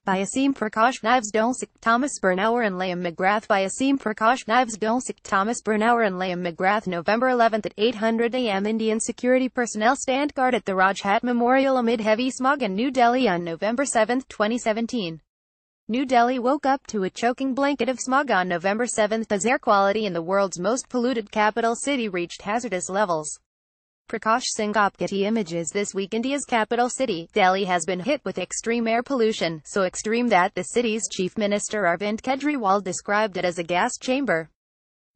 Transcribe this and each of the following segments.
by Aseem, Prakash, Nives, Dolšak, Thomas, Bernauer and McGrath by Aseem, Prakash, Nives, Dolšak, Thomas, Bernauer and McGrath. November 11 at 8:00 a.m. Indian security personnel stand guard at the Rajghat Memorial amid heavy smog in New Delhi on November 7, 2017. New Delhi woke up to a choking blanket of smog on November 7 as air quality in the world's most polluted capital city reached hazardous levels. Prakash Singh, Getty Images. This week, India's capital city, Delhi, has been hit with extreme air pollution, so extreme that the city's chief minister Arvind Kejriwal described it as a gas chamber.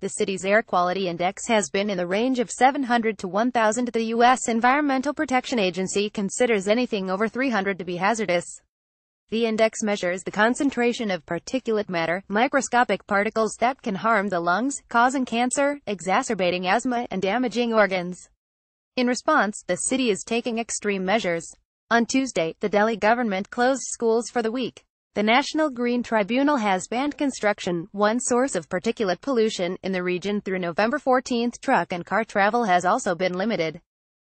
The city's air quality index has been in the range of 700 to 1,000. The U.S. Environmental Protection Agency considers anything over 300 to be hazardous. The index measures the concentration of particulate matter, microscopic particles that can harm the lungs, causing cancer, exacerbating asthma, and damaging organs. In response, the city is taking extreme measures. On Tuesday, the Delhi government closed schools for the week. The National Green Tribunal has banned construction, one source of particulate pollution, in the region through November 14. Truck and car travel has also been limited.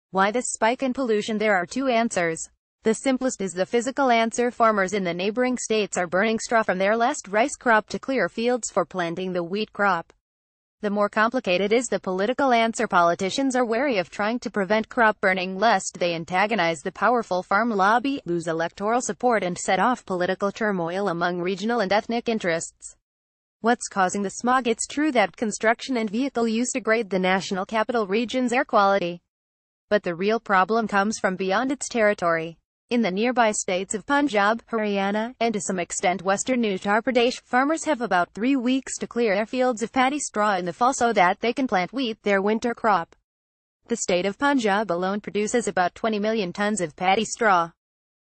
Why this spike in pollution? There are two answers. The simplest is the physical answer. Farmers in the neighboring states are burning straw from their last rice crop to clear fields for planting the wheat crop. The more complicated is the political answer. Politicians are wary of trying to prevent crop burning lest they antagonize the powerful farm lobby, lose electoral support and set off political turmoil among regional and ethnic interests. What's causing the smog? It's true that construction and vehicle use degrade the national capital region's air quality. But the real problem comes from beyond its territory. In the nearby states of Punjab, Haryana, and to some extent western Uttar Pradesh, farmers have about 3 weeks to clear their fields of paddy straw in the fall so that they can plant wheat, their winter crop. The state of Punjab alone produces about 20 million tons of paddy straw.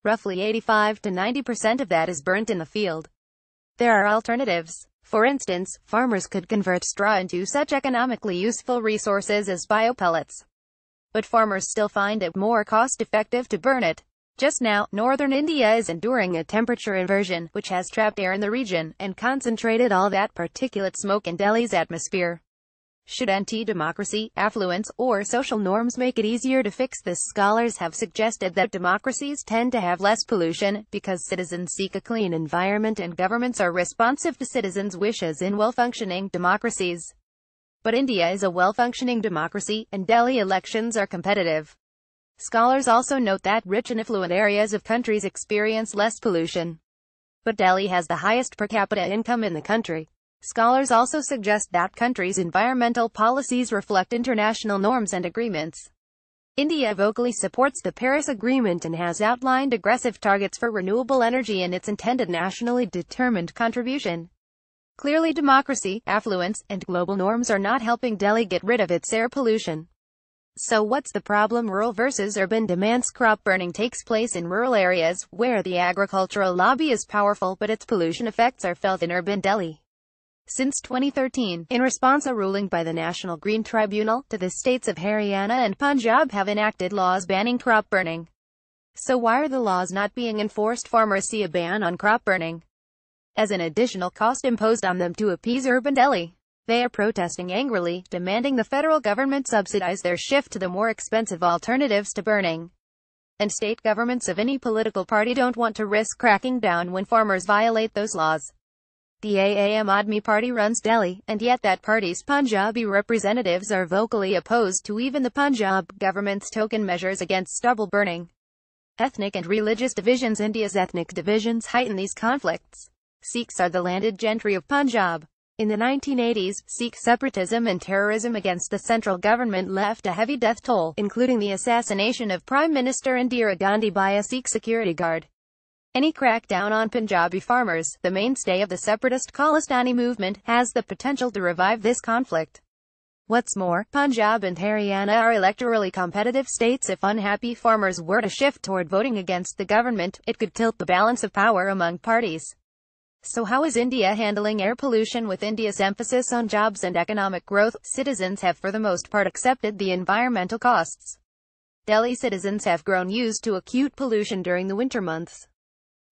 Roughly 85 to 90% of that is burnt in the field. There are alternatives. For instance, farmers could convert straw into such economically useful resources as biopellets. But farmers still find it more cost-effective to burn it. Just now, northern India is enduring a temperature inversion, which has trapped air in the region, and concentrated all that particulate smoke in Delhi's atmosphere. Should anti-democracy, affluence, or social norms make it easier to fix this? Scholars have suggested that democracies tend to have less pollution, because citizens seek a clean environment and governments are responsive to citizens' wishes in well-functioning democracies. But India is a well-functioning democracy, and Delhi elections are competitive. Scholars also note that rich and affluent areas of countries experience less pollution. But Delhi has the highest per capita income in the country. Scholars also suggest that countries' environmental policies reflect international norms and agreements. India vocally supports the Paris Agreement and has outlined aggressive targets for renewable energy in its intended nationally determined contribution. Clearly, democracy, affluence, and global norms are not helping Delhi get rid of its air pollution. So what's the problem? Rural versus urban demands. Crop burning takes place in rural areas, where the agricultural lobby is powerful, but its pollution effects are felt in urban Delhi. Since 2013, in response a ruling by the National Green Tribunal, the states of Haryana and Punjab have enacted laws banning crop burning. So why are the laws not being enforced? Farmers see a ban on crop burning as an additional cost imposed on them to appease urban Delhi. They are protesting angrily, demanding the federal government subsidize their shift to the more expensive alternatives to burning. And state governments of any political party don't want to risk cracking down when farmers violate those laws. The Aam Aadmi Party runs Delhi, and yet that party's Punjabi representatives are vocally opposed to even the Punjab government's token measures against stubble burning. Ethnic and religious divisions. India's ethnic divisions heighten these conflicts. Sikhs are the landed gentry of Punjab. In the 1980s, Sikh separatism and terrorism against the central government left a heavy death toll, including the assassination of Prime Minister Indira Gandhi by a Sikh security guard. Any crackdown on Punjabi farmers, the mainstay of the separatist Khalistani movement, has the potential to revive this conflict. What's more, Punjab and Haryana are electorally competitive states. If unhappy farmers were to shift toward voting against the government, it could tilt the balance of power among parties. So how is India handling air pollution? With India's emphasis on jobs and economic growth, citizens have for the most part accepted the environmental costs. Delhi citizens have grown used to acute pollution during the winter months.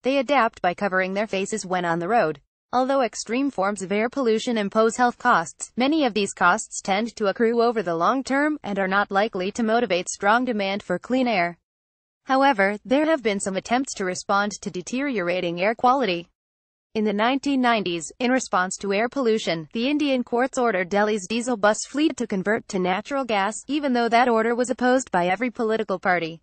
They adapt by covering their faces when on the road. Although extreme forms of air pollution impose health costs, many of these costs tend to accrue over the long term, and are not likely to motivate strong demand for clean air. However, there have been some attempts to respond to deteriorating air quality. In the 1990s, in response to air pollution, the Indian courts ordered Delhi's diesel bus fleet to convert to natural gas, even though that order was opposed by every political party.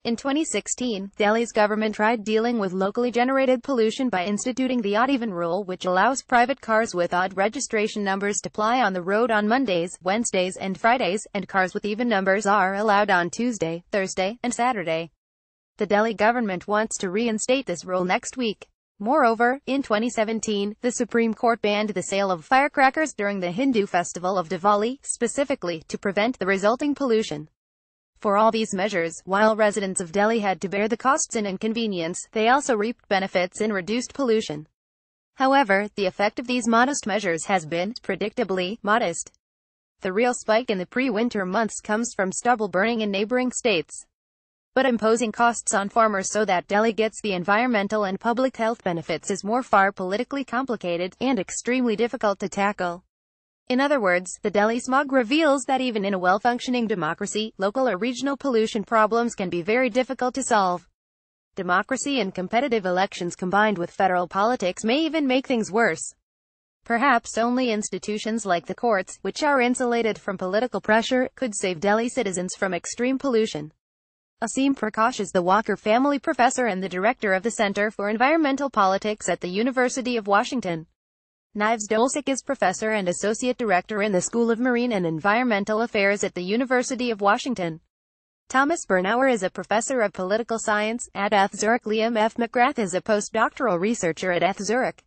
In 2016, Delhi's government tried dealing with locally generated pollution by instituting the odd-even rule, which allows private cars with odd registration numbers to ply on the road on Mondays, Wednesdays, and Fridays, and cars with even numbers are allowed on Tuesday, Thursday, and Saturday. The Delhi government wants to reinstate this rule next week. Moreover, in 2017, the Supreme Court banned the sale of firecrackers during the Hindu festival of Diwali, specifically to prevent the resulting pollution. For all these measures, while residents of Delhi had to bear the costs and inconvenience, they also reaped benefits in reduced pollution. However, the effect of these modest measures has been, predictably, modest. The real spike in the pre-winter months comes from stubble burning in neighboring states. But imposing costs on farmers so that Delhi gets the environmental and public health benefits is far politically complicated, and extremely difficult to tackle. In other words, the Delhi smog reveals that even in a well-functioning democracy, local or regional pollution problems can be very difficult to solve. Democracy and competitive elections combined with federal politics may even make things worse. Perhaps only institutions like the courts, which are insulated from political pressure, could save Delhi citizens from extreme pollution. Aseem Prakash is the Walker Family Professor and the Director of the Center for Environmental Politics at the University of Washington. Nives Dolšak is Professor and Associate Director in the School of Marine and Environmental Affairs at the University of Washington. Thomas Bernauer is a Professor of Political Science at ETH Zurich. Liam F. McGrath is a postdoctoral researcher at ETH Zurich.